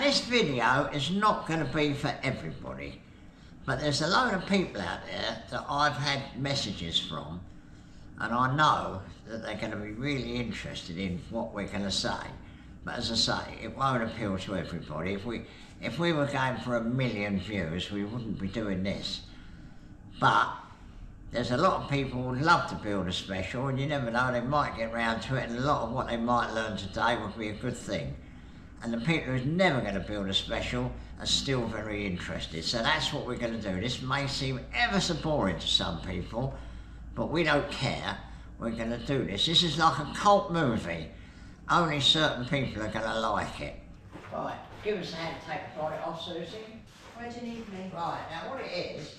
this video is not going to be for everybody, but there's a load of people out there that I've had messages from, and I know that they're going to be really interested in what we're going to say. But as I say, it won't appeal to everybody. If we were going for 1 million views, we wouldn't be doing this. But there's a lot of people who would love to build a special, and you never know, they might get round to it, and a lot of what they might learn today would be a good thing. And the people who's never going to build a special are still very interested. So that's what we're going to do. This may seem ever so boring to some people, but we don't care. We're going to do this. This is like a cult movie. Only certain people are going to like it. Right, give us a hand to take the bonnet off, Susie. Where do you need me? Right, now what it is,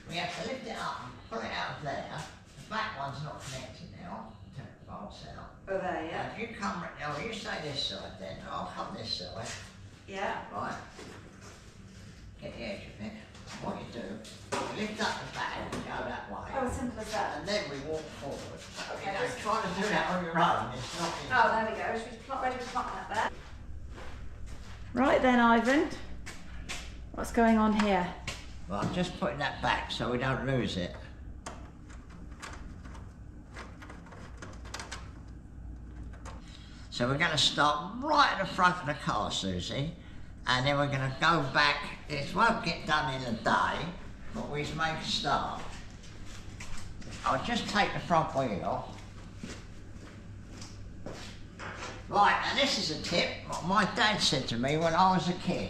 we have to lift it up and pull it out of there. The back one's not connected now. Take the bolts out. Oh, there, yeah. Now, if you come, now you stay this side then, I'll come this side. Yeah. Right. Get the edge of it. What you do, you lift up the back and go that way. Oh, simple as that. And then we walk forward. Okay. You know, trying to do that on your own, it's not easy. Oh, there we go. She's not ready to plot that there. Right then, Ivan. What's going on here? Well, I'm just putting that back so we don't lose it. So we're going to start right at the front of the car, Susie, and then we're going to go back. It won't get done in a day, but we make a start. I'll just take the front wheel off. Right, and this is a tip what my dad said to me when I was a kid.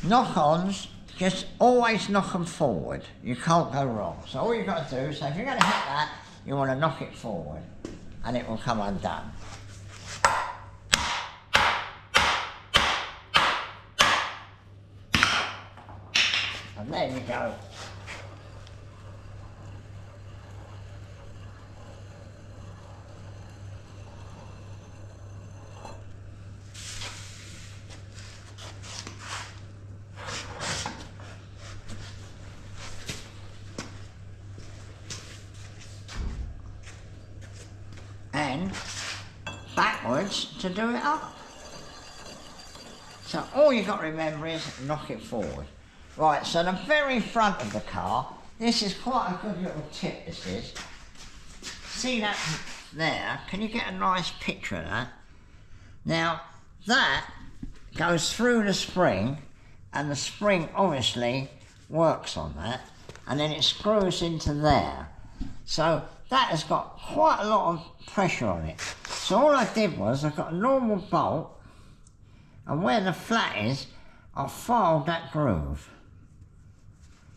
Knock-ons, just always knock them forward. You can't go wrong. So all you've got to do, so if you're going to hit that, you want to knock it forward, and it will come undone. And there you go. And backwards to do it up. So all you've got to remember is knock it forward. Right, so the very front of the car, this is quite a good little tip, this is. See that there? Can you get a nice picture of that? Now, that goes through the spring, and the spring obviously works on that, and then it screws into there. So that has got quite a lot of pressure on it. So all I did was, I got a normal bolt, and where the flat is, I filed that groove.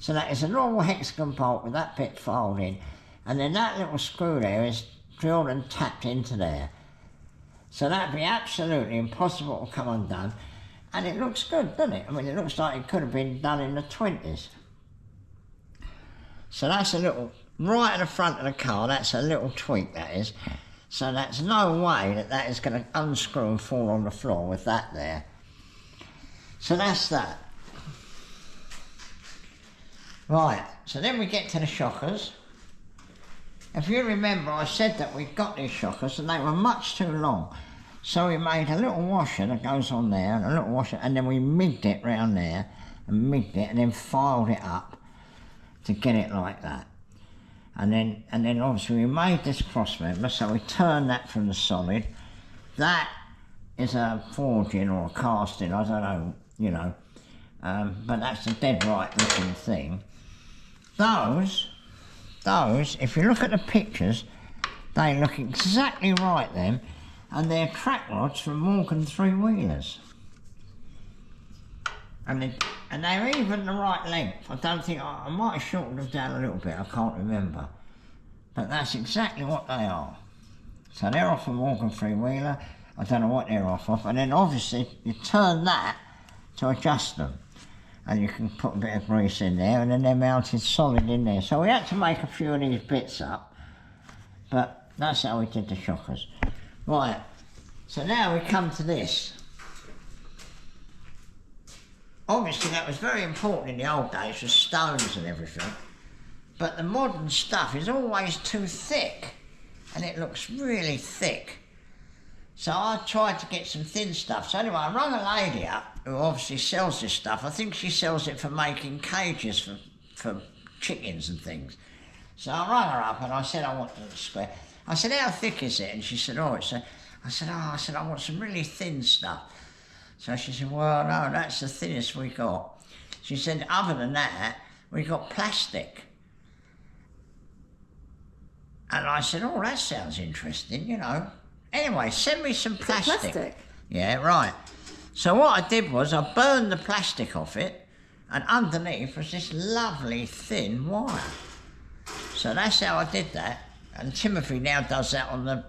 So that is a normal hexagon bolt with that bit filed in, and then that little screw there is drilled and tapped into there. So that'd be absolutely impossible to come undone, and it looks good, doesn't it? I mean, it looks like it could have been done in the 20s. So that's a little, right at the front of the car, that's a little tweak, that is. So that's no way that that is going to unscrew and fall on the floor with that there. So that's that. Right, so then we get to the shockers. If you remember, I said that we got these shockers and they were much too long. So we made a little washer that goes on there, and a little washer, and then we migged it round there, and migged it, and then filed it up to get it like that. And then obviously we made this cross member, so we turned that from the solid. That is a forging or a casting, I don't know, you know, but that's a dead right looking thing. Those, if you look at the pictures, they look exactly right then, and they're track rods from Morgan three-wheelers. And they're even the right length. I don't think, I might have shortened them down a little bit, I can't remember. But that's exactly what they are. So they're off a Morgan three-wheeler, I don't know what they're off of, and then obviously you turn that to adjust them. And you can put a bit of grease in there, and then they're mounted solid in there. So we had to make a few of these bits up, but that's how we did the shockers. Right, so now we come to this. Obviously that was very important in the old days for stones and everything, but the modern stuff is always too thick, and it looks really thick. So I tried to get some thin stuff. So anyway, I rang a lady up who obviously sells this stuff. I think she sells it for making cages for chickens and things. So I rang her up and I said I want a square. I said, how thick is it? And she said, oh, it's a... I said, I want some really thin stuff. So she said, well, no, that's the thinnest we got. She said, other than that, we got plastic. And I said, oh, that sounds interesting, you know. Anyway, send me some plastic. Plastic? Yeah, right. So what I did was I burned the plastic off it, and underneath was this lovely thin wire. So that's how I did that. And Timothy now does that on the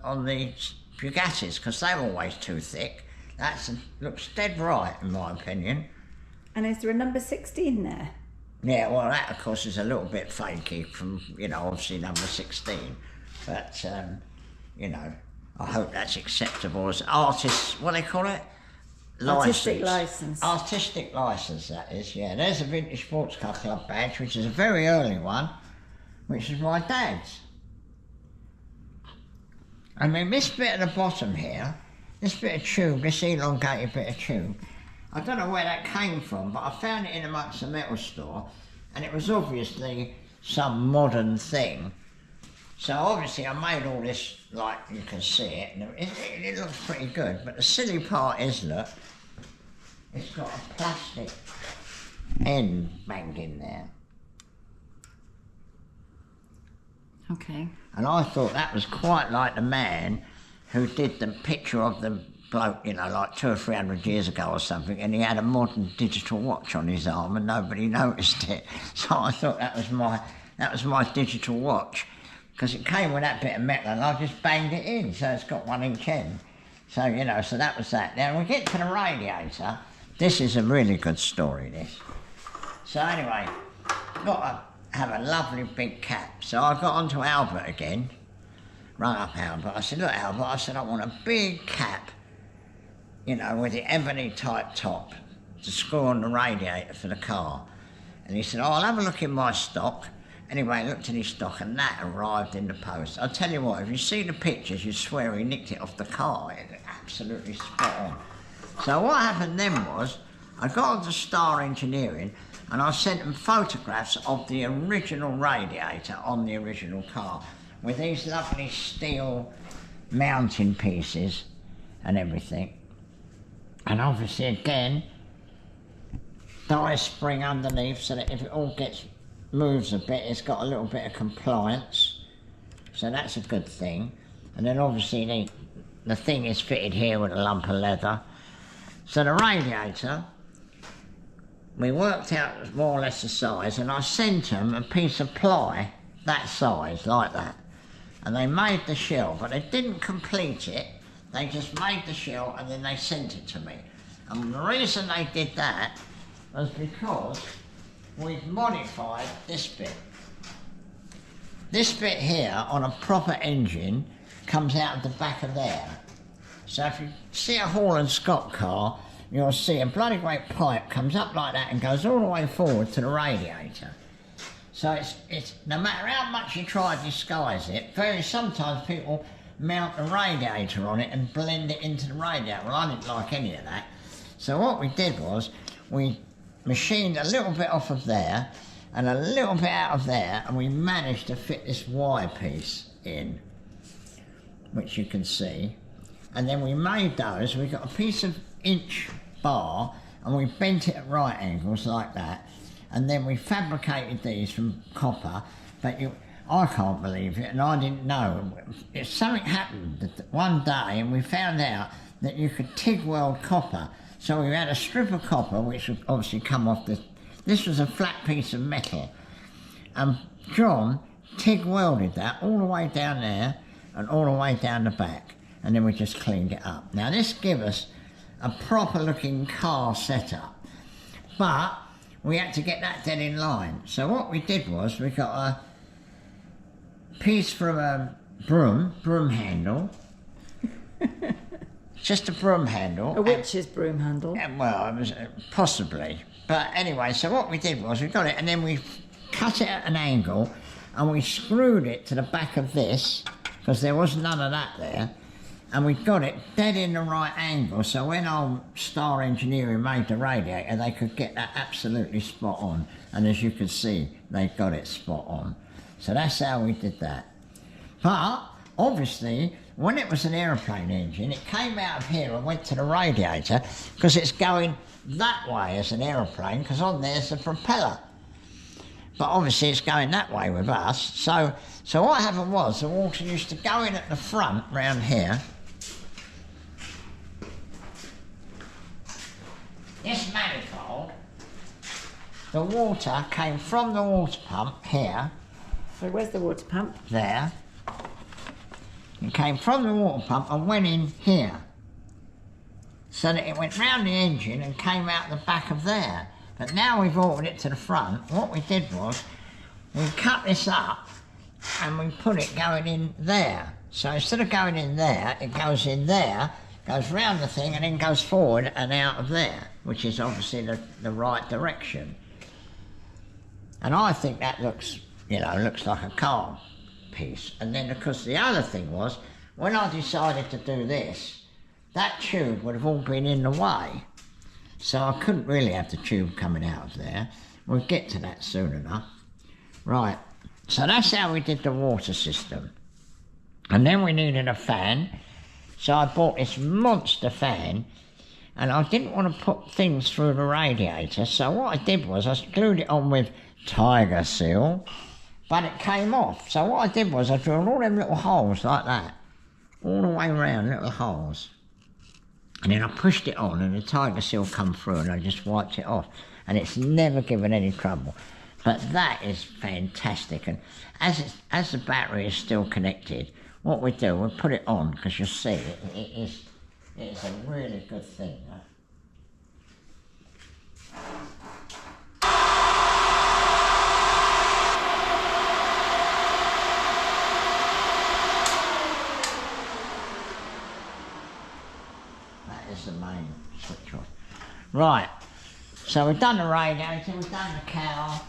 Bugattis, because they're always too thick. Looks dead right, in my opinion. And is there a number 16 there? Yeah, well, that, of course, is a little bit fakey from, you know, obviously number 16. But, you know, I hope that's acceptable as artists, what do they call it? Artistic licence. Artistic licence, that is, yeah. There's a Vintage Sports Car Club badge, which is a very early one, which is my dad's. I mean, this bit at the bottom here, this bit of tube, this elongated bit of tube, I don't know where that came from, but I found it in amongst the metal store, and it was obviously some modern thing. So obviously I made all this like you can see it, and it looks pretty good, but the silly part is, look, it's got a plastic end banged in there. Okay. And I thought that was quite like the man who did the picture of the bloke, you know, like 200 or 300 years ago or something, and he had a modern digital watch on his arm and nobody noticed it. So I thought that was my digital watch, because it came with that bit of metal and I just banged it in, so it's got 1-inch end. So, you know, so that was that. Now we get to the radiator. This is a really good story, this. So anyway, got to have a lovely big cap. So I got onto Albert again, rang up Albert. I said, look, Albert, I want a big cap, you know, with the ebony type top to screw on the radiator for the car. And he said, oh, I'll have a look in my stock. Anyway, I looked in his stock and that arrived in the post. I'll tell you what, if you see the pictures, you'd swear he nicked it off the car. It was absolutely spot on. So what happened then was, I got onto Star Engineering and I sent them photographs of the original radiator on the original car with these lovely steel mounting pieces and everything. And obviously again, die spring underneath so that if it all moves a bit, it's got a little bit of compliance. So that's a good thing. And then obviously the thing is fitted here with a lump of leather. So the radiator, we worked out more or less the size, and I sent them a piece of ply that size, like that. And they made the shell, but they didn't complete it. They just made the shell and then they sent it to me. And the reason they did that was because we've modified this bit. This bit here on a proper engine comes out of the back of there. So if you see a Hall & Scott car, you'll see a bloody great pipe comes up like that and goes all the way forward to the radiator. So it's no matter how much you try to disguise it, sometimes people mount a radiator on it and blend it into the radiator. Well, I didn't like any of that. So what we did was, we machined a little bit off of there and a little bit out of there, and we managed to fit this wire piece in, which you can see. And then we made those, we got a piece of inch bar and we bent it at right angles like that, and then we fabricated these from copper. But I can't believe it, and I didn't know. Something happened one day and we found out that you could TIG weld copper. So we had a strip of copper which would obviously come off this was a flat piece of metal, and John TIG welded that all the way down there and all the way down the back, and then we just cleaned it up. Now this gives us a proper looking car setup, but we had to get that dead in line. So what we did was, we got a piece from a broom handle, just a broom handle. A witch's broom handle? Well, it was possibly. But anyway, so what we did was, we got it and then we cut it at an angle and we screwed it to the back of this, because there was none of that there. and we got it dead in the right angle, so when old Star Engineering made the radiator, they could get that absolutely spot on, and as you can see, they got it spot on. So that's how we did that. But obviously, when it was an aeroplane engine, it came out of here and went to the radiator, because it's going that way as an aeroplane, because on there's the propeller. But obviously it's going that way with us. So what happened was, the water used to go in at the front, round here. This manifold, the water came from the water pump here. So where's the water pump? There. It came from the water pump and went in here. So that it went round the engine and came out the back of there. But now we've altered it to the front. What we did was, we cut this up and we put it going in there. So instead of going in there, it goes in there, goes round the thing and then goes forward and out of there, which is obviously the right direction. And I think that looks, you know, looks like a car piece. And then, of course, the other thing was, when I decided to do this, that tube would have all been in the way. So I couldn't really have the tube coming out of there. We'll get to that soon enough. Right, so that's how we did the water system. And then we needed a fan. So I bought this monster fan, and I didn't want to put things through the radiator. So what I did was, I glued it on with Tiger Seal, but it came off. So what I did was, I drilled all them little holes like that, all the way around, little holes. And then I pushed it on and the Tiger Seal come through and I just wiped it off. And it's never given any trouble. But that is fantastic. And as the battery is still connected, what we do, we'll put it on, because you'll see it's a really good thing. Is the main switch off. Right, so we've done the radiator, we've done the cowl.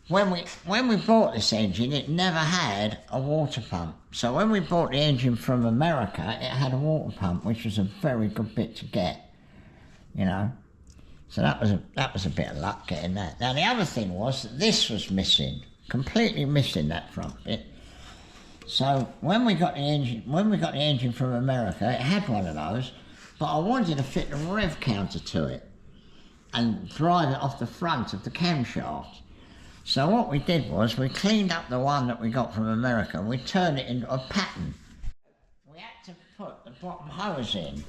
When we bought this engine, it never had a water pump. So when we bought the engine from America, it had a water pump, which was a very good bit to get, you know. So that was a bit of luck getting that. Now the other thing was that this was missing, completely missing that front bit. So when we got the engine from America, it had one of those. But I wanted to fit the rev counter to it and drive it off the front of the camshaft. So what we did was, we cleaned up the one that we got from America and we turned it into a pattern. We had to put the bottom hose in,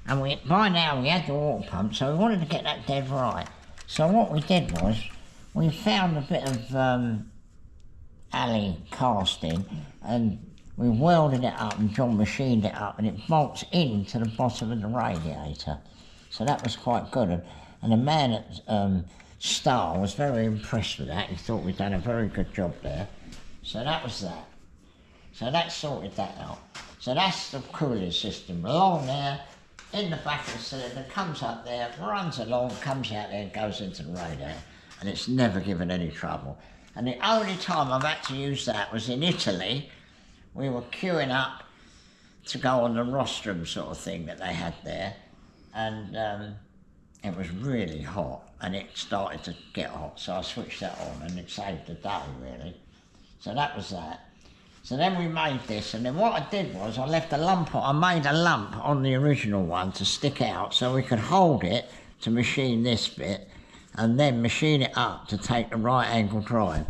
and by now we had the water pump, so we wanted to get that dead right. So what we did was, we found a bit of alley casting and we welded it up, and John machined it up, and it bolts into the bottom of the radiator. So that was quite good. And the man at Star was very impressed with that. He thought we'd done a very good job there. So that was that. So that sorted that out. So that's the cooling system. Along there, in the back of the cylinder, comes up there, runs along, comes out there and goes into the radiator. And it's never given any trouble. And the only time I've had to use that was in Italy. We were queuing up to go on the rostrum sort of thing that they had there, and it was really hot, and it started to get hot, so I switched that on, and it saved the day, really. So that was that. So then we made this, and then what I did was, I left a lump on, I made a lump on the original one to stick out, so we could hold it to machine this bit, and then machine it up to take the right angle drive.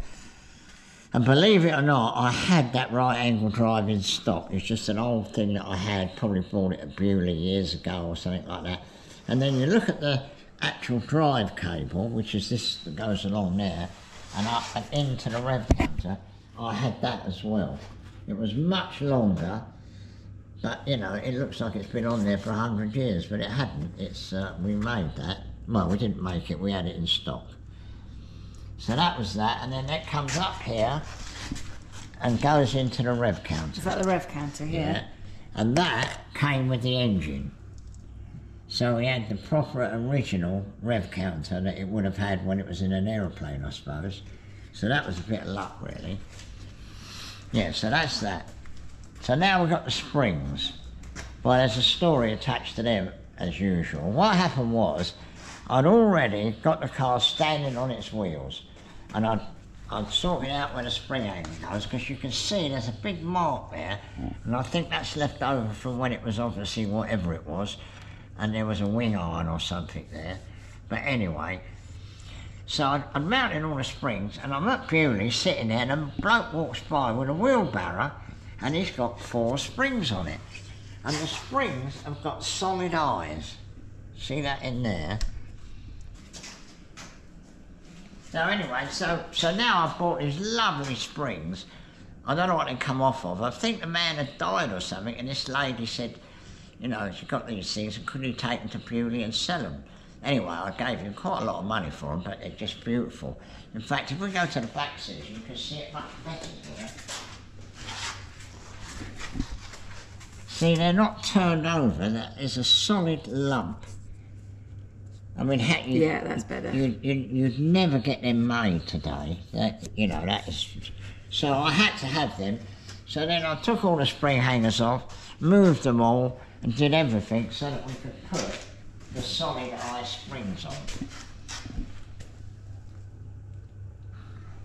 And believe it or not, I had that right angle drive in stock. It's just an old thing that I had, probably bought it at Bewley years ago or something like that. And then you look at the actual drive cable, which is this that goes along there, and up and into the rev counter, I had that as well. It was much longer, but you know, it looks like it's been on there for 100 years, but it hadn't. It's we made that. Well, we didn't make it, we had it in stock. So that was that, and then that comes up here and goes into the rev counter. Is that the rev counter here? Yeah. And that came with the engine. So we had the proper original rev counter that it would have had when it was in an aeroplane, I suppose. So that was a bit of luck, really. Yeah, so that's that. So now we've got the springs. Well, there's a story attached to them, as usual. What happened was, I'd already got the car standing on its wheels, and I'd sorted out where the spring angle goes, because you can see there's a big mark there, and I think that's left over from when it was obviously whatever it was, and there was a wing iron or something there. But anyway, so I'd mounted all the springs, and I'm at Bewley sitting there, and a bloke walks by with a wheelbarrow, and he's got 4 springs on it. And the springs have got solid eyes. See that in there? So anyway, so now I've bought these lovely springs. I don't know what they come off of. I think the man had died or something, and this lady said, you know, she got these things, and could you take them to Bewley and sell them? Anyway, I gave him quite a lot of money for them, but they're just beautiful. In fact, if we go to the back section, you can see it much better here. See, they're not turned over, that is a solid lump. I mean, yeah, that's better. You'd never get them made today. That, you know, that is. So I had to have them. So then I took all the spring hangers off, moved them all, and did everything so that we could put the solid eye springs on.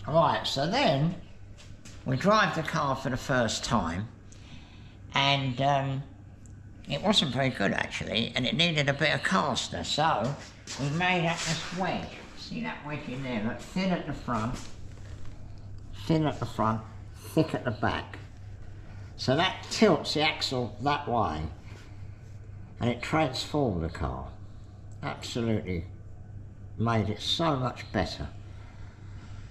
Right, so then we drive the car for the first time, and it wasn't very good actually, and it needed a bit of caster, so we made up this wedge. See that wedge in there? Look, thin at the front, thick at the back. So that tilts the axle that way, and it transformed the car. Absolutely made it so much better.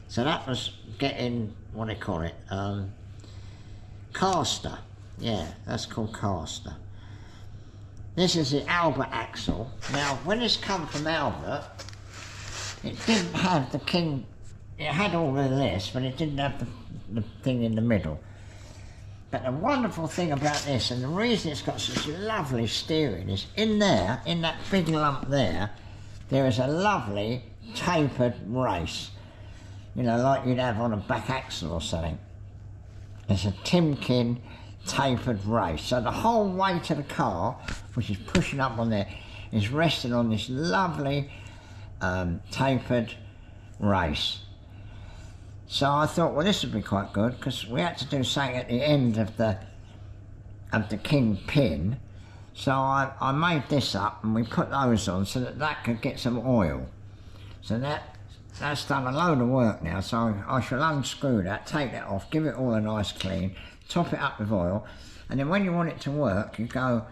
So that was getting, what do they call it, caster. Yeah, that's called caster. This is the Albert axle. Now, when this come from Albert, it didn't have the king, it had all of this, but it didn't have the thing in the middle. But the wonderful thing about this, and the reason it's got such lovely steering, is in there, in that big lump there, there is a lovely tapered race. You know, like you'd have on a back axle or something. It's a Timken tapered race. So the whole weight of the car, which is pushing up on there, is resting on this lovely tapered race. So I thought, well, this would be quite good, because we had to do something at the end of the king pin. So I made this up, and we put those on so that could get some oil. So that's done a load of work now, so I shall unscrew that, take that off, give it all a nice clean, top it up with oil, and then when you want it to work, you go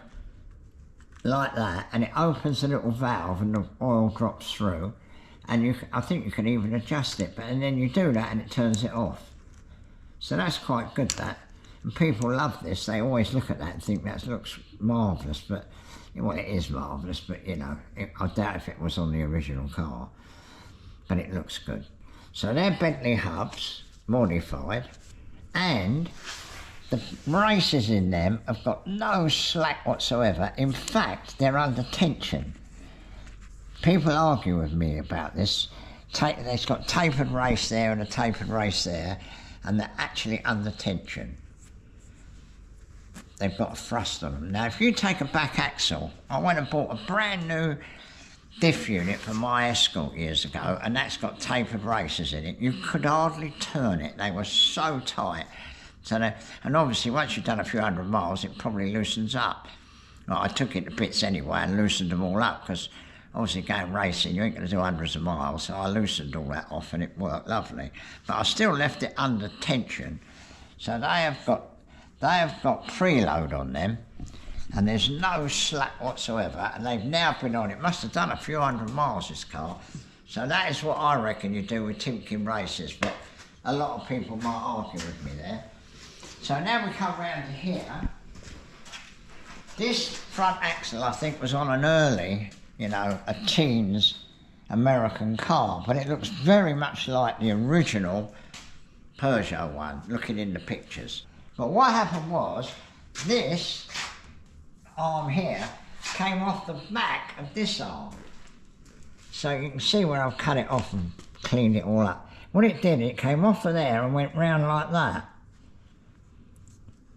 like that, and it opens a little valve and the oil drops through, and I think you can even adjust it, and then you do that and it turns it off. So that's quite good, that. And people love this, they always look at that and think that looks marvellous, but, well, it is marvellous, but, you know, I doubt if it was on the original car. But it looks good. So they're Bentley hubs, modified, and the braces in them have got no slack whatsoever. In fact, they're under tension. People argue with me about this. They've got tapered race there and a tapered race there, and they're actually under tension. They've got a thrust on them. Now, if you take a back axle, I went and bought a brand new diff unit for my Escort years ago, and that's got tapered races in it. You could hardly turn it, they were so tight. So and obviously once you've done a few hundred miles, it probably loosens up. Well, I took it to bits anyway and loosened them all up, because obviously going racing, you ain't going to do hundreds of miles, so I loosened all that off and it worked lovely. But I still left it under tension. So they have got preload on them, and there's no slack whatsoever, and they've now been on it. Must have done a few hundred miles, this car. So that is what I reckon you do with Timken races, but a lot of people might argue with me there. So now we come round to here. This front axle, I think, was on an early, you know, a teens American car, but it looks very much like the original Peugeot one, looking in the pictures. But what happened was, this arm here came off the back of this arm. So you can see where I've cut it off and cleaned it all up. What it did, it came off of there and went round like that.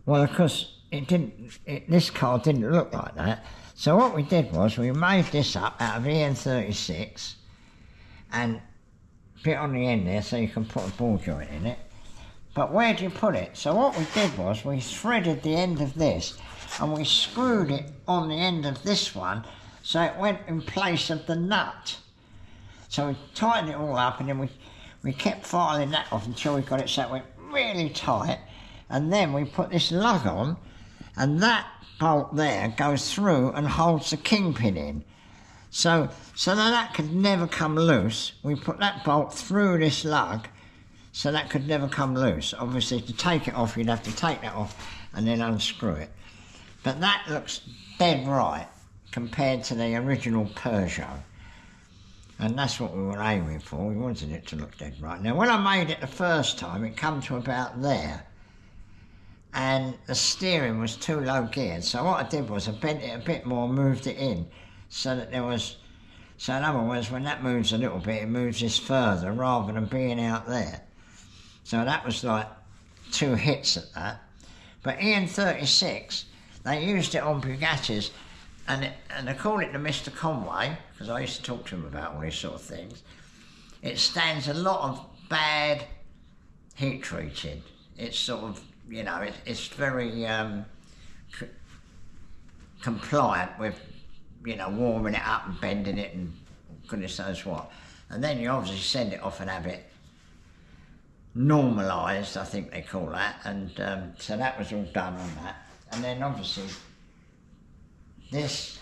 Well, of course, this car didn't look like that. So what we did was we made this up out of EN36 and bit on the end there so you can put a ball joint in it. But where do you put it? So what we did was we threaded the end of this and we screwed it on the end of this one so it went in place of the nut. So we tightened it all up and then we kept filing that off until we got it so it went really tight, and then we put this lug on and that bolt there goes through and holds the kingpin in. So that could never come loose. We put that bolt through this lug so that could never come loose. Obviously to take it off you'd have to take that off and then unscrew it. But that looks dead right compared to the original Peugeot. And that's what we were aiming for. We wanted it to look dead right. Now when I made it the first time it come to about there. And the steering was too low geared. So what I did was I bent it a bit more, moved it in. So that there was, so in other words, when that moves a little bit, it moves this further rather than being out there. So that was like 2 hits at that. But EN36, they used it on Bugattis, and they call it the Mr. Conway, because I used to talk to him about all these sort of things. It stands a lot of bad heat treating. It's sort of, you know, it's very compliant with, you know, warming it up and bending it and goodness knows what. And then you obviously send it off and have it normalised, I think they call that. And so that was all done on that. And then obviously those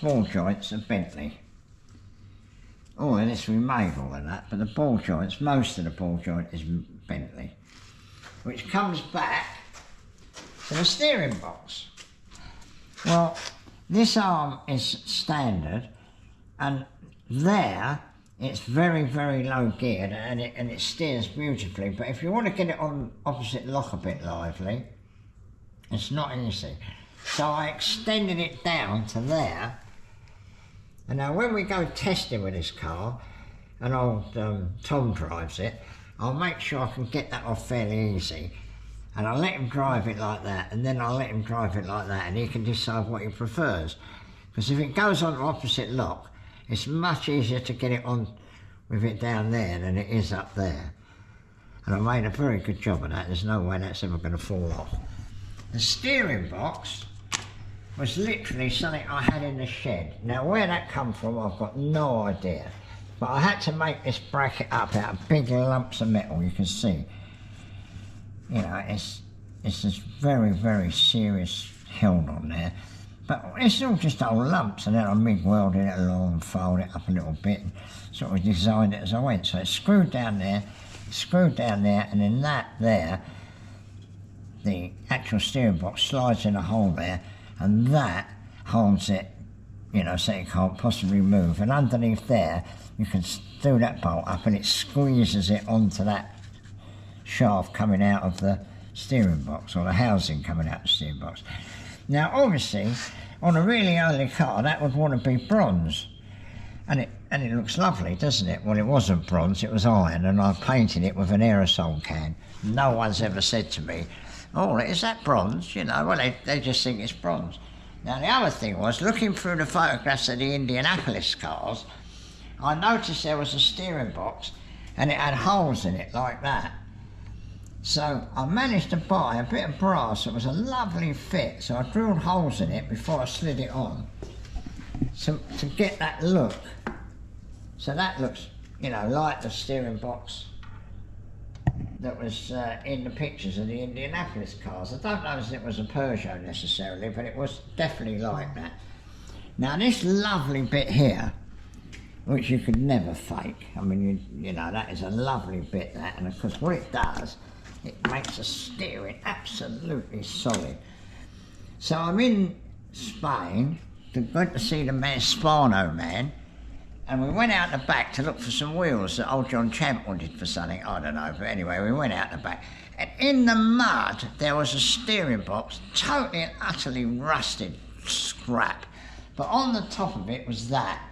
ball joints are Bentley. All of this, we made all of that, but the ball joints, most of the ball joint is Bentley. Which comes back to the steering box. Well, this arm is standard, and there it's very, very low geared, and it steers beautifully. But if you want to get it on opposite lock a bit lively, it's not easy. So I extended it down to there. And now when we go testing with this car, and old Tom drives it, I'll make sure I can get that off fairly easy. And I'll let him drive it like that, and then I'll let him drive it like that, and he can decide what he prefers. Because if it goes on opposite lock, it's much easier to get it on with it down there than it is up there. And I made a very good job of that. There's no way that's ever going to fall off. The steering box was literally something I had in the shed. Now where that come from, I've got no idea. But I had to make this bracket up out of big lumps of metal, you can see. You know, it's this very, very serious held on there. But it's all just old lumps, and then I MIG welded it along and folded it up a little bit and sort of designed it as I went. So it's screwed down there, and then that there, the actual steering box slides in a hole there, and that holds it, you know, so it can't possibly move. And underneath there, you can do that bolt up and it squeezes it onto that shaft coming out of the steering box, or the housing coming out of the steering box. Now obviously, on a really early car, that would want to be bronze. And it looks lovely, doesn't it? Well, it wasn't bronze, it was iron, and I painted it with an aerosol can. No one's ever said to me, oh, is that bronze? You know, well, they just think it's bronze. Now, the other thing was, looking through the photographs of the Indianapolis cars, I noticed there was a steering box, and it had holes in it like that. So I managed to buy a bit of brass that was a lovely fit, so I drilled holes in it before I slid it on, to get that look. So that looks, you know, like the steering box that was in the pictures of the Indianapolis cars. I don't know if it was a Peugeot necessarily, but it was definitely like that. Now this lovely bit here, which you could never fake, I mean, you know, that is a lovely bit, that, and of course what it does, it makes the steering absolutely solid. So I'm in Spain, went to see the man, Spano man, and we went out the back to look for some wheels that old John Champ wanted for something, I don't know, but anyway, we went out the back. And in the mud, there was a steering box, totally and utterly rusted scrap. But on the top of it was that.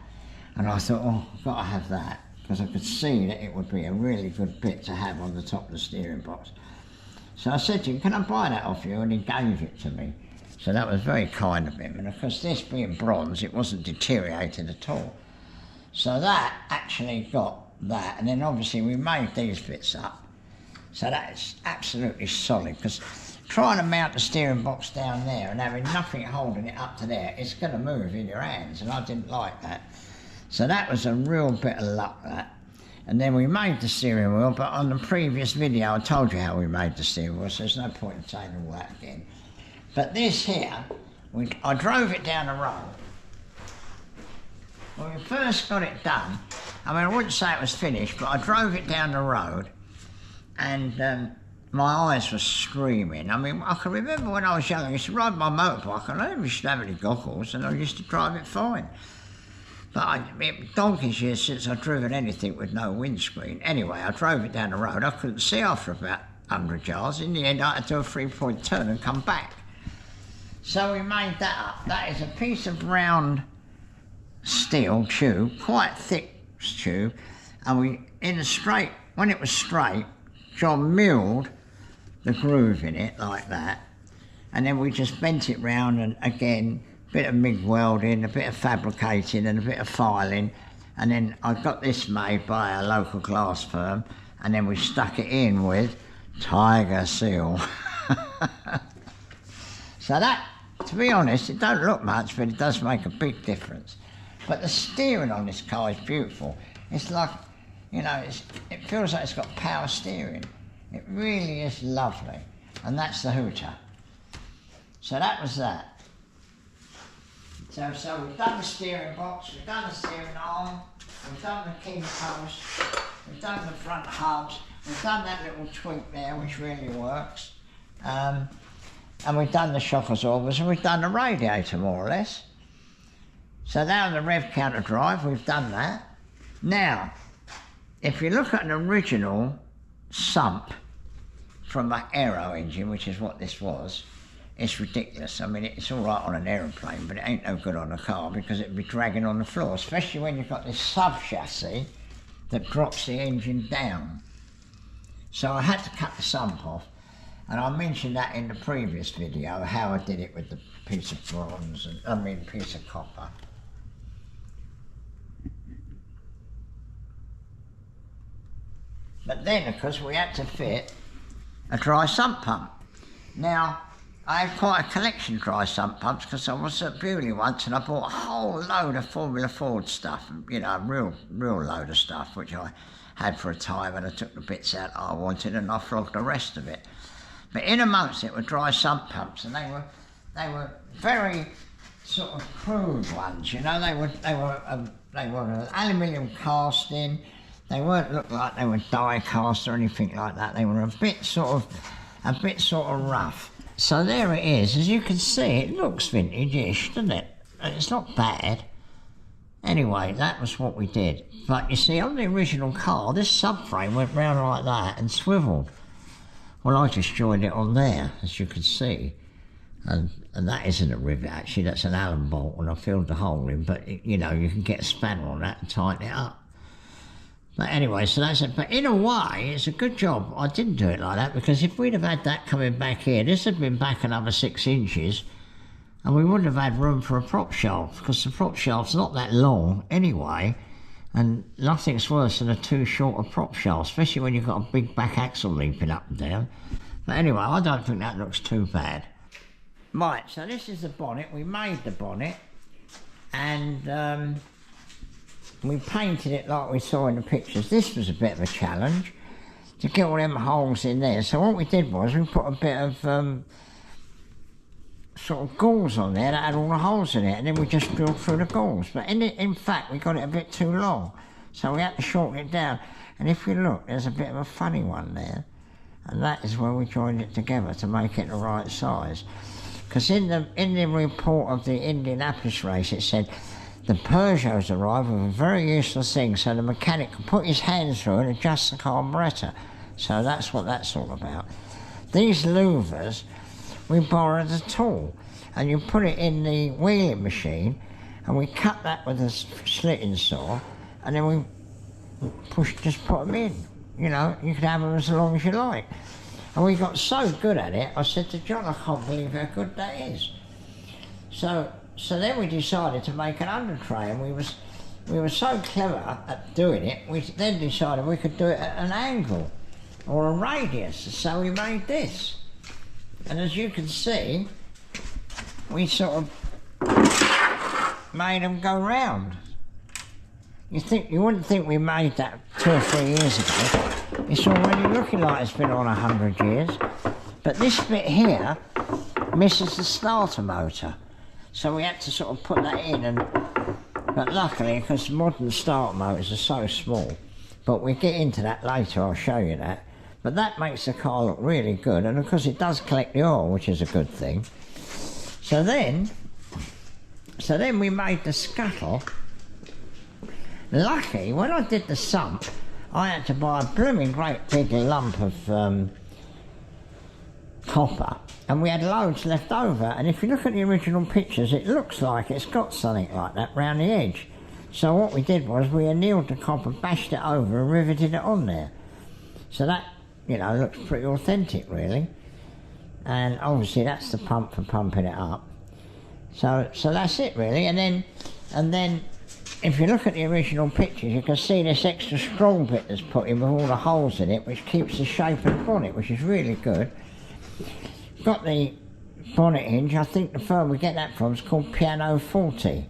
And I thought, oh, I've got to have that, because I could see that it would be a really good bit to have on the top of the steering box. So I said to him, can I buy that off you? And he gave it to me. So that was very kind of him. And of course, this being bronze, it wasn't deteriorated at all. So that actually got that. And then obviously we made these bits up. So that is absolutely solid, because trying to mount the steering box down there and having nothing holding it up to there, it's going to move in your hands, and I didn't like that. So that was a real bit of luck, that. And then we made the steering wheel, but on the previous video I told you how we made the steering wheel, so there's no point in saying all that again. But this here, I drove it down the road. When we first got it done, I mean, I wouldn't say it was finished, but I drove it down the road, and my eyes were screaming. I mean, I can remember when I was young, I used to ride my motorbike, and I never used to have any goggles, and I used to drive it fine. But it donkey's years since I've driven anything with no windscreen. Anyway, I drove it down the road. I couldn't see after about 100 yards. In the end, I had to do a 3-point turn and come back. So we made that up. That is a piece of round steel tube, quite thick tube, and when it was straight, John milled the groove in it like that, and then we just bent it round, and again, a bit of MIG welding, a bit of fabricating and a bit of filing, and then I got this made by a local glass firm, and then we stuck it in with Tiger Seal. So that, to be honest, it don't look much, but it does make a big difference. But the steering on this car is beautiful. It's like, you know, it feels like it's got power steering. It really is lovely. And that's the hooter. So that was that. So we've done the steering box, we've done the steering arm, we've done the key post, we've done the front hubs, we've done that little tweak there, which really works. And we've done the shock absorbers, and we've done the radiator, more or less. So now the rev counter drive, we've done that. Now, if you look at an original sump from the Aero-Engine, which is what this was, it's ridiculous. I mean, it's all right on an aeroplane, but it ain't no good on a car, because it'd be dragging on the floor, especially when you've got this sub-chassis that drops the engine down. So I had to cut the sump off, and I mentioned that in the previous video, how I did it with the piece of bronze, piece of copper. But then, of course, we had to fit a dry sump pump. Now, I have quite a collection of dry sump pumps, because I was at Bewley once and I bought a whole load of Formula Ford stuff, you know, a real load of stuff, which I had for a time, and I took the bits out I wanted and I flogged the rest of it. But in amongst it were dry sump pumps, and they were very sort of crude ones, you know. They were an aluminium casting. They weren't look like they were die cast or anything like that. They were a bit sort of rough. So there it is. As you can see, it looks vintage-ish, doesn't it? It's not bad. Anyway, that was what we did. But you see, on the original car, this subframe went round like that and swiveled. Well, I just joined it on there, as you can see. And that isn't a rivet, actually. That's an Allen bolt, and I filled the hole in. But, you know, you can get a spanner on that and tighten it up. But anyway, so that's it. But in a way, it's a good job I didn't do it like that, because if we'd have had that coming back here, this had been back another 6 inches, and we wouldn't have had room for a prop shaft, because the prop shaft's not that long anyway, and nothing's worse than a too short a prop shaft, especially when you've got a big back axle leaping up and down. But anyway, I don't think that looks too bad. Right, so this is the bonnet. We made the bonnet, and we painted it like we saw in the pictures. This was a bit of a challenge to get all them holes in there. So what we did was we put a bit of sort of gauze on there that had all the holes in it, and then we just drilled through the gauze. But in fact, we got it a bit too long, so we had to shorten it down. And if you look, there's a bit of a funny one there, and that is where we joined it together to make it the right size. Because in the report of the Indianapolis race, it said the Peugeots arrived with a very useless thing, so the mechanic could put his hands through and adjust the carburettor. So that's what that's all about. These louvers, we borrowed a tool, and you put it in the wheeling machine, and we cut that with a slitting saw, and then we just put them in. You know, you could have them as long as you like. And we got so good at it, I said to John, I can't believe how good that is. So then we decided to make an undertray, and we were so clever at doing it, we then decided we could do it at an angle or a radius, so we made this. And as you can see, we sort of made them go round. You wouldn't think we made that 2 or 3 years ago. It's already looking like it's been on 100 years. But this bit here misses the starter motor. So we had to sort of put that in, but luckily, because modern starter motors are so small, but we'll get into that later, I'll show you that. But that makes the car look really good, and of course it does collect the oil, which is a good thing. So then we made the scuttle. Lucky, when I did the sump, I had to buy a blooming great big lump of copper, and we had loads left over, and if you look at the original pictures, it looks like it's got something like that round the edge. So what we did was we annealed the copper, bashed it over and riveted it on there. So that, you know, looks pretty authentic really. And obviously that's the pump for pumping it up. So that's it really, and then if you look at the original pictures, you can see this extra strong bit that's put in with all the holes in it, which keeps the shape of the bonnet, which is really good. Got the bonnet hinge, I think the firm we get that from is called Piano 40.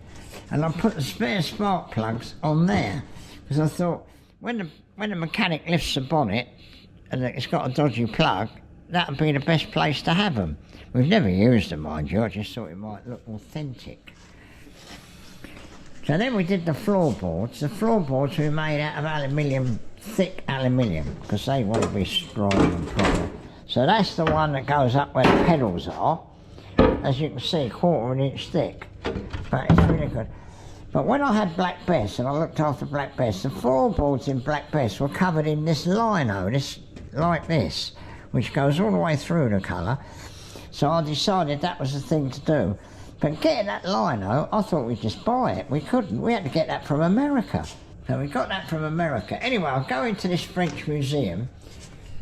And I put the spare spark plugs on there, because I thought, when the mechanic lifts the bonnet, and it's got a dodgy plug, that would be the best place to have them. We've never used them, mind you, I just thought it might look authentic. So then we did the floorboards. The floorboards we made out of aluminium, thick aluminium, because they want to be strong and proper. So that's the one that goes up where the pedals are. As you can see, 1/4 inch thick, but it's really good. But when I had Black Bess, and I looked after Black Bess, the floorboards in Black Bess were covered in this lino, like this, which goes all the way through the colour. So I decided that was the thing to do. But getting that lino, I thought we'd just buy it. We couldn't. We had to get that from America. So we got that from America. Anyway, I'll go into this French museum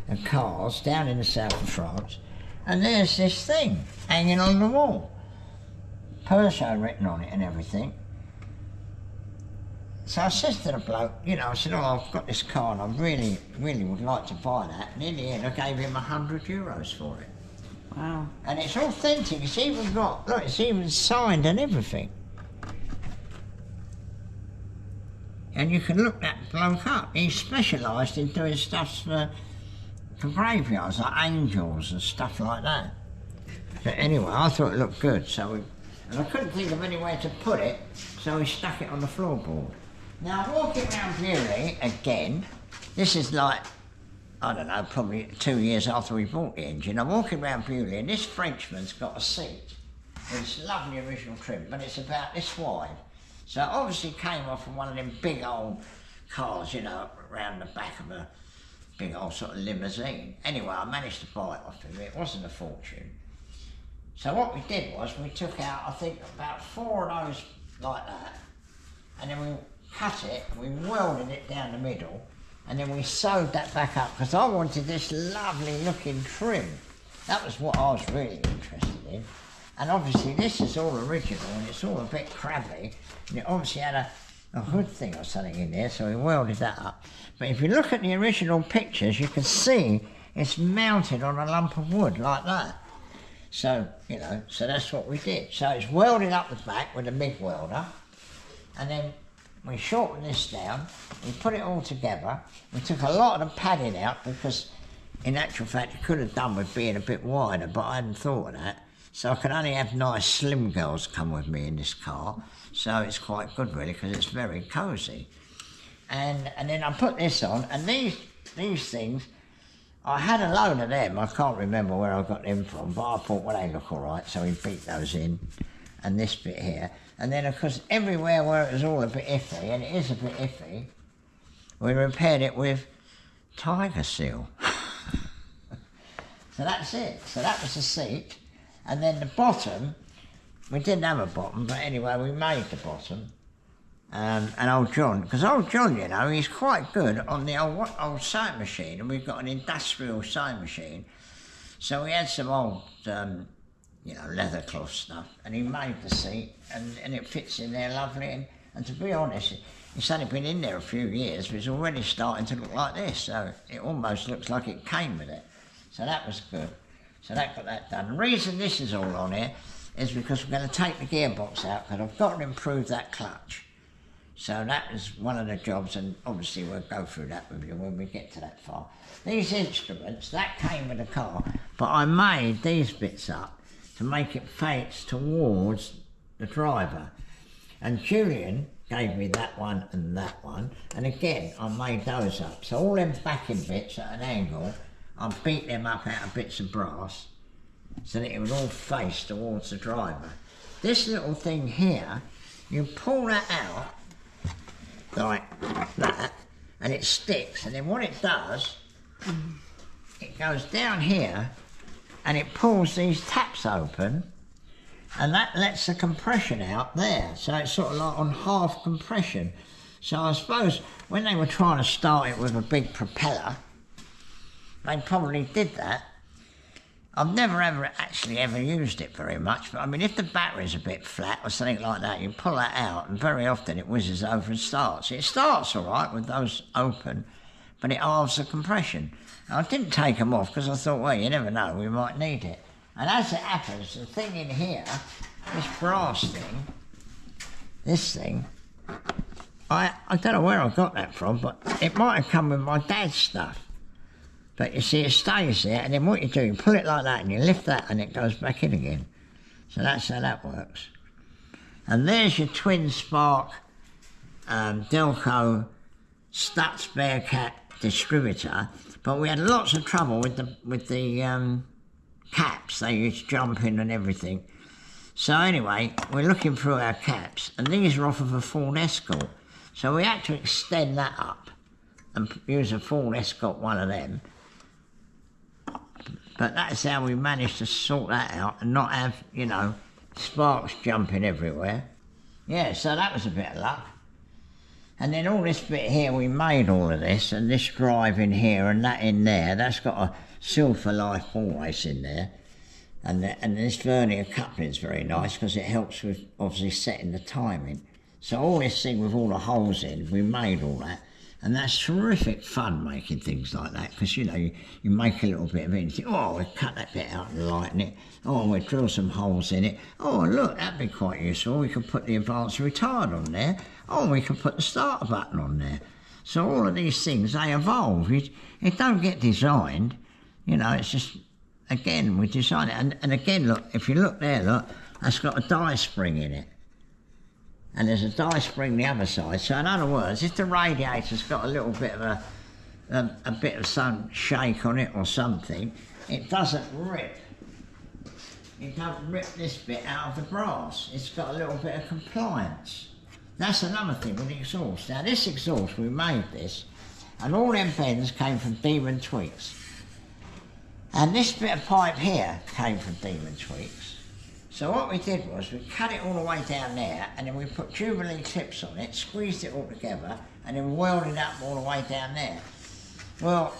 of cars down in the south of France, and there's this thing hanging on the wall. Peugeot written on it and everything. So I said to the bloke, you know, I said, oh, I've got this car and I really, really would like to buy that. And in the end, I gave him €100 for it. Wow. And it's authentic, it's even got, look, it's even signed and everything. And you can look that bloke up. He specialised in doing stuff for graveyards, like angels and stuff like that. But anyway, I thought it looked good, and I couldn't think of anywhere to put it, so we stuck it on the floorboard. Now, walking around Bewley again, this is like, I don't know, probably 2 years after we bought the engine. I'm walking around Bewley and this Frenchman's got a seat with this lovely original trim, but it's about this wide. So it obviously came off of one of them big old cars, you know, around the back of a big old sort of limousine. Anyway, I managed to buy it off him. It wasn't a fortune. So what we did was we took out, I think, about 4 of those like that, and then we cut it, we welded it down the middle, and then we sewed that back up, because I wanted this lovely looking trim. That was what I was really interested in. And obviously this is all original, and it's all a bit crabby, and it obviously had a hood thing or something in there, so we welded that up. But if you look at the original pictures, you can see it's mounted on a lump of wood like that. So, you know, so that's what we did. So it's welded up the back with a MIG welder, and then we shortened this down, we put it all together. We took a lot of the padding out, because in actual fact it could have done with being a bit wider, but I hadn't thought of that. So I can only have nice slim girls come with me in this car, so it's quite good really, because it's very cosy. And then I put this on, and these things, I had a load of them. I can't remember where I got them from, but I thought, well, they look all right, so we beat those in, and this bit here. And then, of course, everywhere where it was all a bit iffy, and it is a bit iffy, we repaired it with Tiger Seal. So that's it. So that was the seat. And then the bottom, we didn't have a bottom, but anyway, we made the bottom. And old John, because old John, you know, he's quite good on the old sewing machine, and we've got an industrial sewing machine. So we had some old, you know, leather cloth stuff, and he made the seat, and it fits in there lovely. And to be honest, it's only been in there a few years, but it's already starting to look like this, so it almost looks like it came with it. So that was good. So that got that done. The reason this is all on here is because we're going to take the gearbox out, because I've got to improve that clutch. So that is one of the jobs, and obviously we'll go through that with you when we get to that far. These instruments, that came with the car, but I made these bits up to make it face towards the driver. And Julian gave me that one, and again, I made those up. So all them backing bits at an angle, I beat them up out of bits of brass so that it would all face towards the driver. This little thing here, you pull that out like that, and it sticks, and then what it does, it goes down here and it pulls these taps open, and that lets the compression out there, so it's sort of like on half compression. So I suppose when they were trying to start it with a big propeller, they probably did that. I've never ever used it very much, but I mean, if the battery's a bit flat or something like that, you pull that out and very often it whizzes over and starts. It starts all right with those open, but it halves the compression. And I didn't take them off because I thought, well, you never know, we might need it. And as it happens, the thing in here, this brass thing, this thing, I don't know where I got that from, but it might have come with my dad's stuff. But you see, it stays there, and then what you do, you pull it like that, and you lift that, and it goes back in again. So that's how that works. And there's your twin spark Delco Stutz Bearcat distributor. But we had lots of trouble with the caps. They used to jump in and everything. So anyway, we're looking through our caps, and these are off of a Ford Escort. So we had to extend that up and use a Ford Escort, one of them. But that's how we managed to sort that out and not have, you know, sparks jumping everywhere. Yeah, so that was a bit of luck. And then all this bit here, we made all of this, and this drive in here and that in there, that's got a Seal for Life ball race in there. And this vernier coupling is very nice because it helps with obviously setting the timing. So all this thing with all the holes in, we made all that. And that's terrific fun making things like that, because, you know, you make a little bit of it and you think, oh, we'll cut that bit out and lighten it. Oh, we'll drill some holes in it. Oh, look, that'd be quite useful. We could put the advanced retard on there. Oh, we could put the starter button on there. So all of these things, they evolve. It don't get designed. You know, it's just, again, we design it. And again, look, if you look there, look, that's got a die spring in it. And there's a die spring the other side. So in other words, if the radiator's got a little bit of a bit of some shake on it or something, it doesn't rip. It doesn't rip this bit out of the brass. It's got a little bit of compliance. That's another thing with the exhaust. Now this exhaust, we made this, and all them bends came from Demon Tweaks. And this bit of pipe here came from Demon Tweaks. So what we did was we cut it all the way down there, and then we put Jubilee clips on it, squeezed it all together, and then welded it up all the way down there. Well,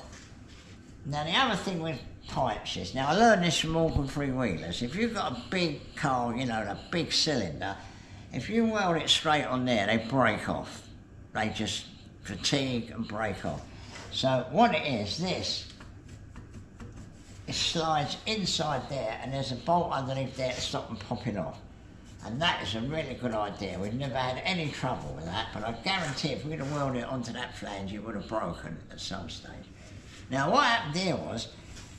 now the other thing with pipes is, now I learned this from Morgan Freewheelers, if you've got a big car, you know, a big cylinder, if you weld it straight on there, they break off. They just fatigue and break off. So what it is, this, it slides inside there, and there's a bolt underneath there to stop them popping off. And that is a really good idea. We've never had any trouble with that, but I guarantee if we'd have welded it onto that flange, it would have broken at some stage. Now what happened here was,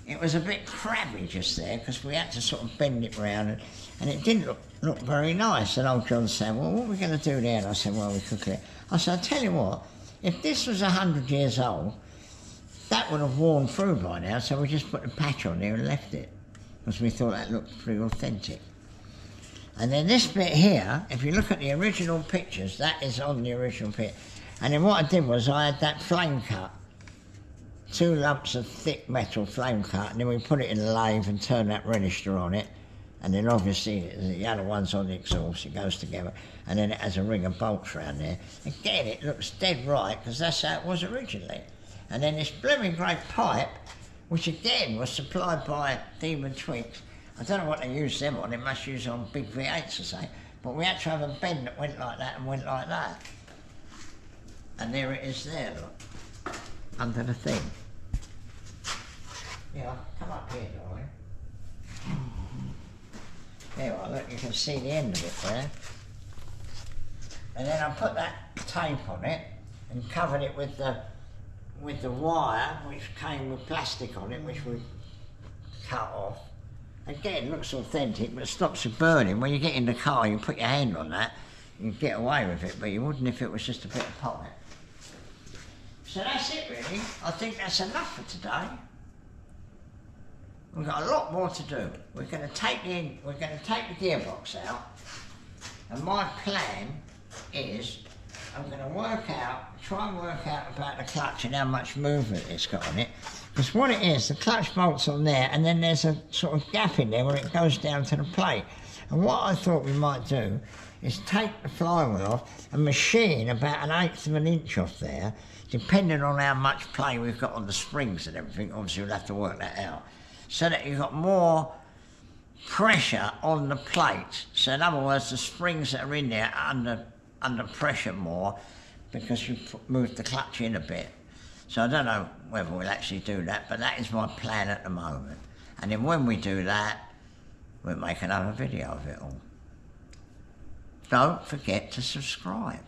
it was a bit crabby just there, because we had to sort of bend it round, and it didn't look very nice. And old John said, well, what are we going to do there? And I said, well, we could clear it. I said, I'll tell you what, if this was 100 years old, that would have worn through by now, so we just put a patch on there and left it, because we thought that looked pretty authentic. And then this bit here, if you look at the original pictures, that is on the original pit. And then what I did was I had that flame cut, 2 lumps of thick metal flame cut, and then we put it in the lathe and turned that register on it. And then obviously the other one's on the exhaust, it goes together, and then it has a ring of bolts around there. Again, it looks dead right, because that's how it was originally. And then this blooming great pipe, which again was supplied by Demon Twigs. I don't know what they use them on, they must use on big V8s or something, but we had to have a bend that went like that and went like that. And there it is there, look, under the thing. Yeah, come up here, darling. There you are, look, you can see the end of it there. And then I put that tape on it and covered it with the wire, which came with plastic on it, which we cut off. Again, looks authentic, but stops you burning. When you get in the car, you put your hand on that, you get away with it, but you wouldn't if it was just a bit of pocket. So that's it really. I think that's enough for today. We've got a lot more to do. We're going to take the gearbox out, and my plan is I'm going to try and work out about the clutch and how much movement it's got on it. Because what it is, the clutch bolt's on there, and then there's a sort of gap in there where it goes down to the plate. And what I thought we might do is take the flywheel off and machine about 1/8 of an inch off there, depending on how much play we've got on the springs and everything. Obviously we'll have to work that out, so that you've got more pressure on the plate. So in other words, the springs that are in there are under pressure more, because you moved the clutch in a bit. So I don't know whether we'll actually do that, but that is my plan at the moment. And then when we do that, we'll make another video of it all. Don't forget to subscribe.